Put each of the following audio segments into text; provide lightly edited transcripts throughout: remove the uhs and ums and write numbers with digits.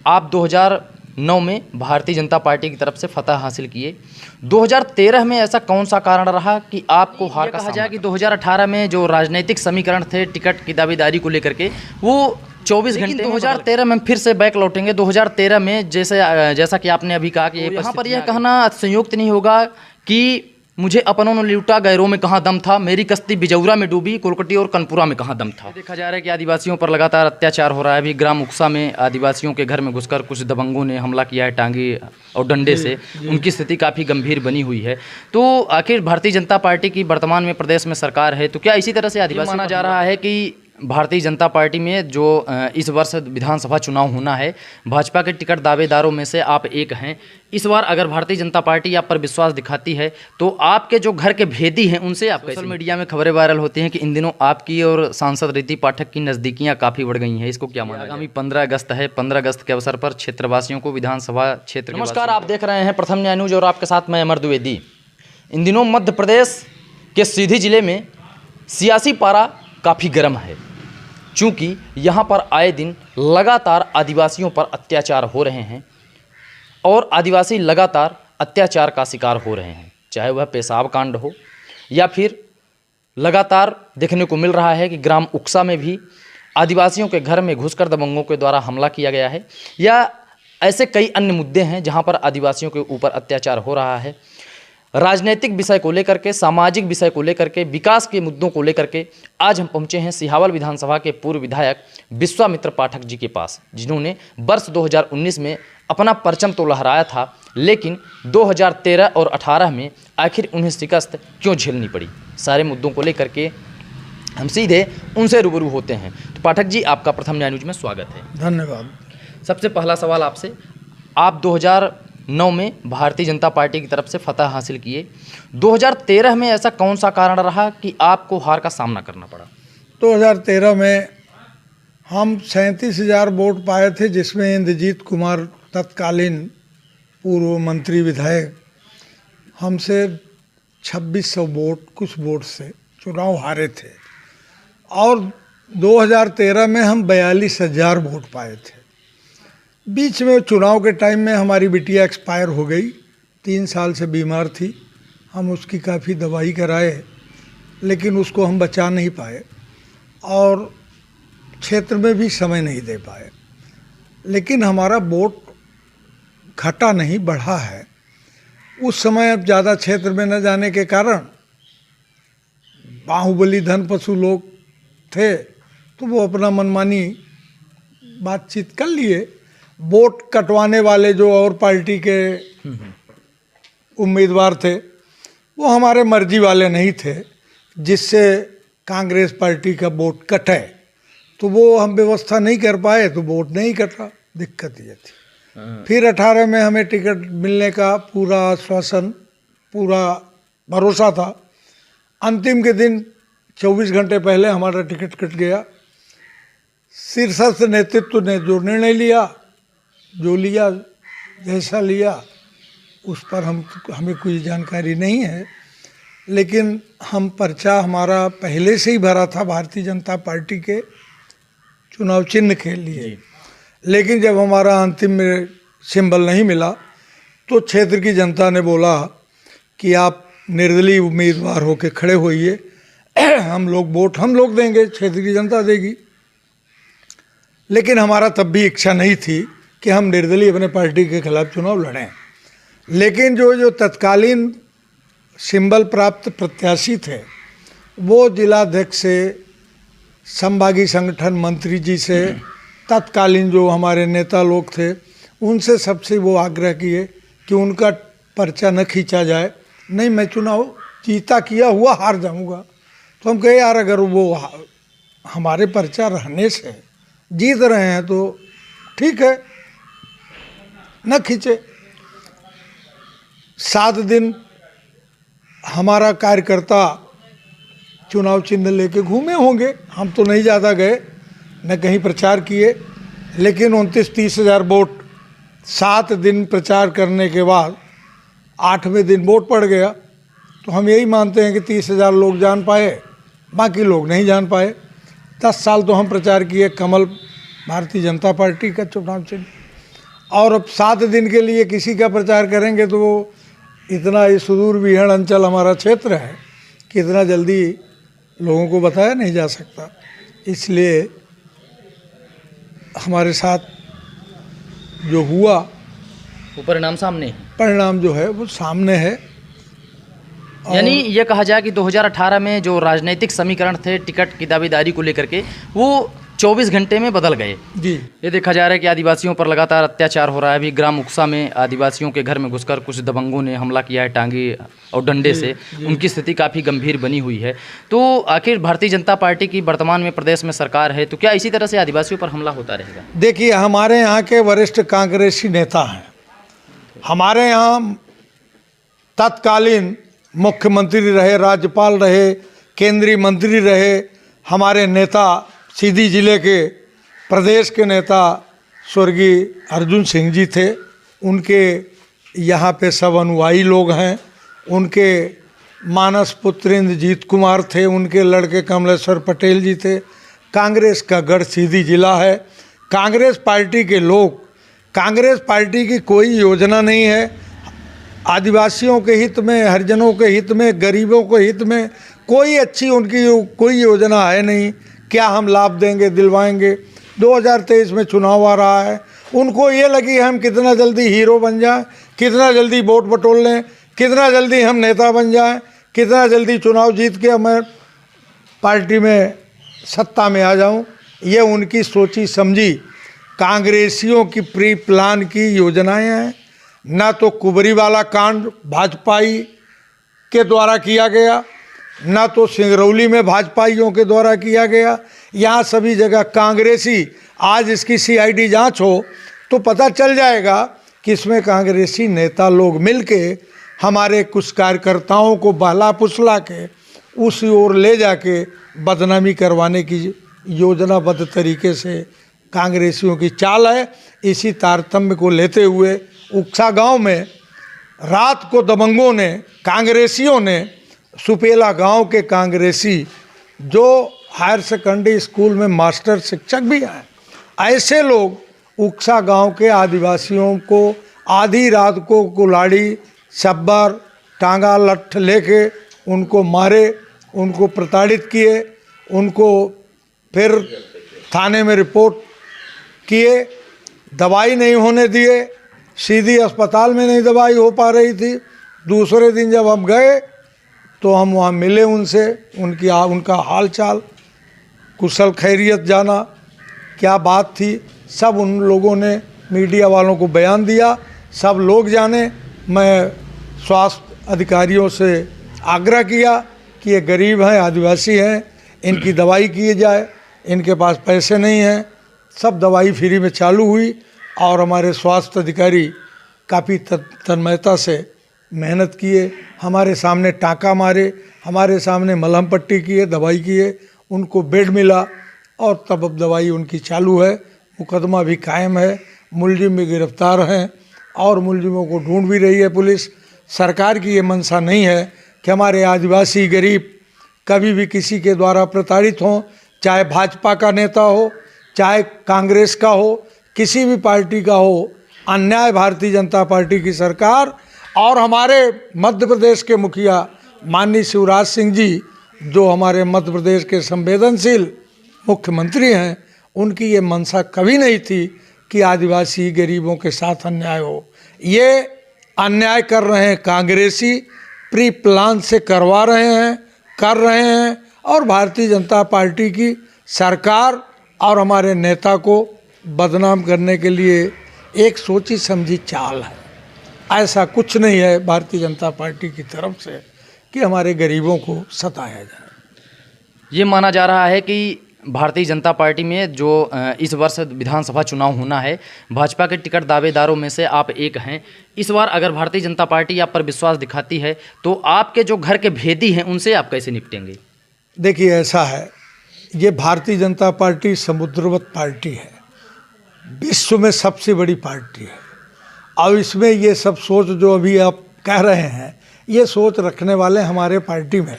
आप 2009 में भारतीय जनता पार्टी की तरफ से फतह हासिल किए। 2013 में ऐसा कौन सा कारण रहा कि आपको हार का सामना? कहा जाए कि 2018 में जो राजनीतिक समीकरण थे टिकट की दावेदारी को लेकर के, वो 24 घंटे 2013 में फिर से बैक लौटेंगे। 2013 में जैसा कि आपने अभी कहा कि यहाँ पर यह कहना संयुक्त नहीं होगा कि मुझे अपनों ने लूटा, गैरों में कहाँ दम था, मेरी कश्ती बिजौरा में डूबी, कोलकटी और कनपुरा में कहाँ दम था। देखा जा रहा है कि आदिवासियों पर लगातार अत्याचार हो रहा है। अभी ग्राम उक्सा में आदिवासियों के घर में घुसकर कुछ दबंगों ने हमला किया है टांगे और डंडे से। उनकी स्थिति काफ़ी गंभीर बनी हुई है। तो आखिर भारतीय जनता पार्टी की वर्तमान में प्रदेश में सरकार है, तो क्या इसी तरह से आदिवासी माना जा रहा है कि भारतीय जनता पार्टी में जो इस वर्ष विधानसभा चुनाव होना है, भाजपा के टिकट दावेदारों में से आप एक हैं। इस बार अगर भारतीय जनता पार्टी आप पर विश्वास दिखाती है तो आपके जो घर के भेदी हैं उनसे आप सोशल मीडिया में खबरें वायरल होती हैं कि इन दिनों आपकी और सांसद रीति पाठक की नज़दीकियां काफ़ी बढ़ गई हैं। इसको क्या माना? आगामी 15 अगस्त है। 15 अगस्त के अवसर पर क्षेत्रवासियों को विधानसभा क्षेत्र। नमस्कार, आप देख रहे हैं प्रथम न्याय न्यूज और आपके साथ मैं अमर द्विवेदी। इन दिनों मध्य प्रदेश के सीधी जिले में सियासी पारा काफ़ी गर्म है, चूँकि यहाँ पर आए दिन लगातार आदिवासियों पर अत्याचार हो रहे हैं और आदिवासी लगातार अत्याचार का शिकार हो रहे हैं, चाहे वह पेशाब कांड हो या फिर लगातार देखने को मिल रहा है कि ग्राम उक्सा में भी आदिवासियों के घर में घुसकर दबंगों के द्वारा हमला किया गया है, या ऐसे कई अन्य मुद्दे हैं जहाँ पर आदिवासियों के ऊपर अत्याचार हो रहा है। राजनीतिक विषय को लेकर के, सामाजिक विषय को लेकर के, विकास के मुद्दों को लेकर के आज हम पहुंचे हैं सिहावल विधानसभा के पूर्व विधायक विश्वामित्र पाठक जी के पास, जिन्होंने वर्ष 2019 में अपना परचम तो लहराया था, लेकिन 2013 और 18 में आखिर उन्हें शिकस्त क्यों झेलनी पड़ी। सारे मुद्दों को लेकर के हम सीधे उनसे रूबरू होते हैं। तो पाठक जी, आपका प्रथम न्याय न्यूज में स्वागत है। धन्यवाद। सबसे पहला सवाल आपसे, आप 2009 में भारतीय जनता पार्टी की तरफ से फतह हासिल किए। 2013 में ऐसा कौन सा कारण रहा कि आपको हार का सामना करना पड़ा? 2013 में हम 37,000 वोट पाए थे, जिसमें इंद्रजीत कुमार तत्कालीन पूर्व मंत्री विधायक हमसे 2600 वोट कुछ वोट से चुनाव हारे थे, और 2013 में हम 42,000 वोट पाए थे। बीच में चुनाव के टाइम में हमारी बिटिया एक्सपायर हो गई, 3 साल से बीमार थी। हम उसकी काफ़ी दवाई कराए, लेकिन उसको हम बचा नहीं पाए और क्षेत्र में भी समय नहीं दे पाए। लेकिन हमारा वोट घटा नहीं, बढ़ा है। उस समय अब ज़्यादा क्षेत्र में न जाने के कारण बाहुबली धन पशु लोग थे, तो वो अपना मनमानी बातचीत कर लिए। वोट कटवाने वाले जो और पार्टी के उम्मीदवार थे, वो हमारे मर्जी वाले नहीं थे, जिससे कांग्रेस पार्टी का वोट कटे, तो वो हम व्यवस्था नहीं कर पाए, तो वोट नहीं कटा। दिक्कत ये थी। फिर 18 में हमें टिकट मिलने का पूरा आश्वासन, पूरा भरोसा था। अंतिम के दिन 24 घंटे पहले हमारा टिकट कट गया। शीर्षस्थ नेतृत्व ने जो निर्णय लिया, जो लिया, जैसा लिया, उस पर हमें कोई जानकारी नहीं है। लेकिन हम पर्चा हमारा पहले से ही भरा था भारतीय जनता पार्टी के चुनाव चिन्ह के लिए, लेकिन जब हमारा अंतिम में सिंबल नहीं मिला, तो क्षेत्र की जनता ने बोला कि आप निर्दलीय उम्मीदवार होकर खड़े होइए, हम लोग देंगे, क्षेत्र की जनता देगी। लेकिन हमारा तब भी इच्छा नहीं थी कि हम निर्दलीय अपने पार्टी के खिलाफ चुनाव लड़ें। लेकिन जो तत्कालीन सिंबल प्राप्त प्रत्याशी थे, वो जिलाध्यक्ष से, संभागी संगठन मंत्री जी से, तत्कालीन जो हमारे नेता लोग थे, उनसे सबसे वो आग्रह किए कि उनका पर्चा न खींचा जाए। नहीं, मैं चुनाव जीता किया हुआ हार जाऊंगा। तो हम कहे यार, अगर वो हमारे पर्चा रहने से जीत रहे हैं तो ठीक है, न खींचे। 7 दिन हमारा कार्यकर्ता चुनाव चिन्ह लेके घूमे होंगे, हम तो नहीं ज़्यादा गए, न कहीं प्रचार किए। लेकिन 29-30 हज़ार वोट 7 दिन प्रचार करने के बाद 8वें दिन वोट पड़ गया। तो हम यही मानते हैं कि 30,000 लोग जान पाए, बाकी लोग नहीं जान पाए। 10 साल तो हम प्रचार किए कमल भारतीय जनता पार्टी का चुनाव चिन्ह, और अब 7 दिन के लिए किसी का प्रचार करेंगे तो वो इतना ये सुदूर विहण अंचल हमारा क्षेत्र है कि इतना जल्दी लोगों को बताया नहीं जा सकता। इसलिए हमारे साथ जो हुआ वो परिणाम सामने है। परिणाम जो है वो सामने है। यानी ये कहा जाए कि 2018 में जो राजनीतिक समीकरण थे टिकट की दावेदारी को लेकर के वो 24 घंटे में बदल गए। जी, ये देखा जा रहा है कि आदिवासियों पर लगातार अत्याचार हो रहा है। अभी ग्राम उक्सा में आदिवासियों के घर में घुसकर कुछ दबंगों ने हमला किया है टांगे और डंडे से। उनकी स्थिति काफ़ी गंभीर बनी हुई है। तो आखिर भारतीय जनता पार्टी की वर्तमान में प्रदेश में सरकार है, तो क्या इसी तरह से आदिवासियों पर हमला होता रहेगा? देखिए, हमारे यहाँ के वरिष्ठ कांग्रेसी नेता हैं। हमारे यहाँ तत्कालीन मुख्यमंत्री रहे, राज्यपाल रहे, केंद्रीय मंत्री रहे, हमारे नेता सीधी जिले के प्रदेश के नेता स्वर्गीय अर्जुन सिंह जी थे। उनके यहाँ पे सब अनुयायी लोग हैं। उनके मानस पुत्र इंद्रजीत कुमार थे, उनके लड़के कमलेश्वर पटेल जी थे। कांग्रेस का गढ़ सीधी जिला है। कांग्रेस पार्टी के लोग, कांग्रेस पार्टी की कोई योजना नहीं है आदिवासियों के हित में, हरिजनों के हित में, गरीबों के हित में कोई अच्छी उनकी कोई योजना है नहीं। क्या हम लाभ देंगे, दिलवाएंगे? 2023 में चुनाव आ रहा है, उनको ये लगी हम कितना जल्दी हीरो बन जाएं, कितना जल्दी वोट बटोर लें, कितना जल्दी हम नेता बन जाएं, कितना जल्दी चुनाव जीत के मैं पार्टी में सत्ता में आ जाऊं। ये उनकी सोची समझी कांग्रेसियों की प्री प्लान की योजनाएं हैं। ना तो कुबरी वाला कांड भाजपाई के द्वारा किया गया, ना तो सिंगरौली में भाजपाइयों के द्वारा किया गया। यहाँ सभी जगह कांग्रेसी, आज इसकी सीआईडी जांच हो तो पता चल जाएगा कि इसमें कांग्रेसी नेता लोग मिलके हमारे कुछ कार्यकर्ताओं को बहला फुसला के उस ओर ले जाके बदनामी करवाने की योजनाबद्ध तरीके से कांग्रेसियों की चाल है। इसी तारतम्य को लेते हुए उक्सा गांव में रात को दबंगों ने, कांग्रेसियों ने, सुपेला गांव के कांग्रेसी जो हायर सेकेंडरी स्कूल में मास्टर शिक्षक भी हैं, ऐसे लोग उक्सा गांव के आदिवासियों को आधी रात को कुल्हाड़ी, शब्बर, टांगा, लठ लेके उनको मारे, उनको प्रताड़ित किए, उनको फिर थाने में रिपोर्ट किए, दवाई नहीं होने दिए, सीधी अस्पताल में नहीं दवाई हो पा रही थी। दूसरे दिन जब हम गए तो हम वहाँ मिले उनसे, उनका हाल चाल, कुशल खैरियत जाना, क्या बात थी, सब उन लोगों ने मीडिया वालों को बयान दिया, सब लोग जाने। मैं स्वास्थ्य अधिकारियों से आग्रह किया कि ये गरीब हैं, आदिवासी हैं, इनकी दवाई की जाए, इनके पास पैसे नहीं हैं। सब दवाई फ्री में चालू हुई और हमारे स्वास्थ्य अधिकारी काफ़ी तन्मयता से मेहनत किए, हमारे सामने टाँका मारे, हमारे सामने मलहम पट्टी किए, दवाई किए, उनको बेड मिला और तब अब दवाई उनकी चालू है। मुकदमा भी कायम है, मुलजिम भी गिरफ्तार हैं और मुलजिमों को ढूंढ भी रही है पुलिस। सरकार की ये मंशा नहीं है कि हमारे आदिवासी गरीब कभी भी किसी के द्वारा प्रताड़ित हों, चाहे भाजपा का नेता हो, चाहे कांग्रेस का हो, किसी भी पार्टी का हो। अन्याय भारतीय जनता पार्टी की सरकार और हमारे मध्य प्रदेश के मुखिया माननीय शिवराज सिंह जी, जो हमारे मध्य प्रदेश के संवेदनशील मुख्यमंत्री हैं, उनकी ये मंशा कभी नहीं थी कि आदिवासी गरीबों के साथ अन्याय हो। ये अन्याय कर रहे हैं कांग्रेसी, प्री प्लान से करवा रहे हैं, कर रहे हैं और भारतीय जनता पार्टी की सरकार और हमारे नेता को बदनाम करने के लिए एक सोची समझी चाल है। ऐसा कुछ नहीं है भारतीय जनता पार्टी की तरफ से कि हमारे गरीबों को सताया जाए। ये माना जा रहा है कि भारतीय जनता पार्टी में जो इस वर्ष विधानसभा चुनाव होना है, भाजपा के टिकट दावेदारों में से आप एक हैं। इस बार अगर भारतीय जनता पार्टी आप पर विश्वास दिखाती है तो आपके जो घर के भेदी हैं उनसे आप कैसे निपटेंगे? देखिए, ऐसा है, ये भारतीय जनता पार्टी समुद्रवत पार्टी है, विश्व में सबसे बड़ी पार्टी है। और इसमें ये सब सोच जो अभी आप कह रहे हैं, ये सोच रखने वाले हमारे पार्टी में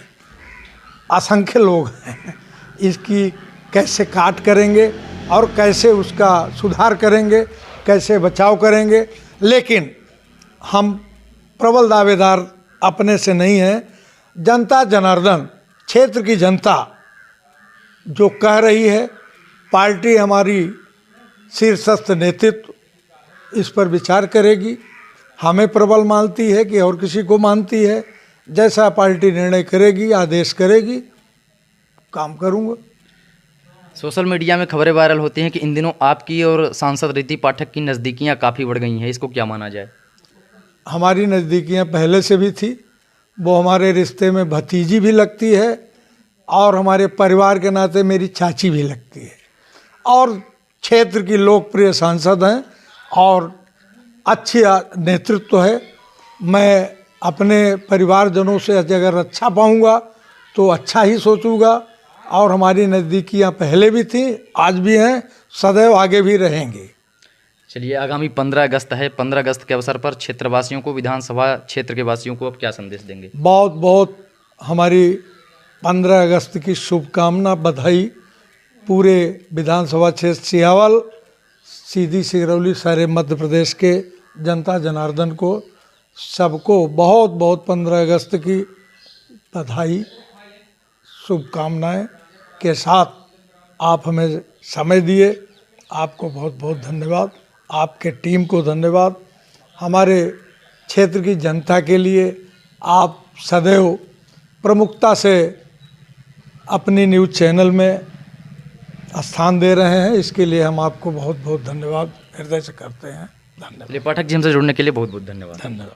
असंख्य लोग हैं। इसकी कैसे काट करेंगे और कैसे उसका सुधार करेंगे, कैसे बचाव करेंगे। लेकिन हम प्रबल दावेदार अपने से नहीं हैं। जनता जनार्दन, क्षेत्र की जनता जो कह रही है, पार्टी हमारी शीर्षस्थ नेतृत्व इस पर विचार करेगी। हमें प्रबल मानती है कि और किसी को मानती है, जैसा पार्टी निर्णय करेगी, आदेश करेगी, काम करूँगा। सोशल मीडिया में खबरें वायरल होती हैं कि इन दिनों आपकी और सांसद रीति पाठक की नज़दीकियां काफ़ी बढ़ गई हैं, इसको क्या माना जाए? हमारी नज़दीकियाँ पहले से भी थी। वो हमारे रिश्ते में भतीजी भी लगती है और हमारे परिवार के नाते मेरी चाची भी लगती है, और क्षेत्र की लोकप्रिय सांसद हैं और अच्छी नेतृत्व है। मैं अपने परिवारजनों से अगर अच्छा पाऊंगा तो अच्छा ही सोचूंगा, और हमारी नज़दीकियाँ पहले भी थी, आज भी हैं, सदैव आगे भी रहेंगी। चलिए, आगामी 15 अगस्त है। 15 अगस्त के अवसर पर क्षेत्रवासियों को, विधानसभा क्षेत्र के वासियों को आप क्या संदेश देंगे? बहुत बहुत हमारी 15 अगस्त की शुभकामना, बधाई पूरे विधानसभा क्षेत्र सियावल, सीधी सिगरौली, सारे मध्य प्रदेश के जनता जनार्दन को, सबको बहुत बहुत 15 अगस्त की बधाई, शुभकामनाएं के साथ आप हमें समय दिए, आपको बहुत बहुत धन्यवाद। आपके टीम को धन्यवाद। हमारे क्षेत्र की जनता के लिए आप सदैव प्रमुखता से अपनी न्यूज़ चैनल में स्थान दे रहे हैं, इसके लिए हम आपको बहुत बहुत धन्यवाद हृदय से करते हैं। धन्यवाद। पाठक जी, हमसे जुड़ने के लिए बहुत बहुत धन्यवाद। धन्यवाद।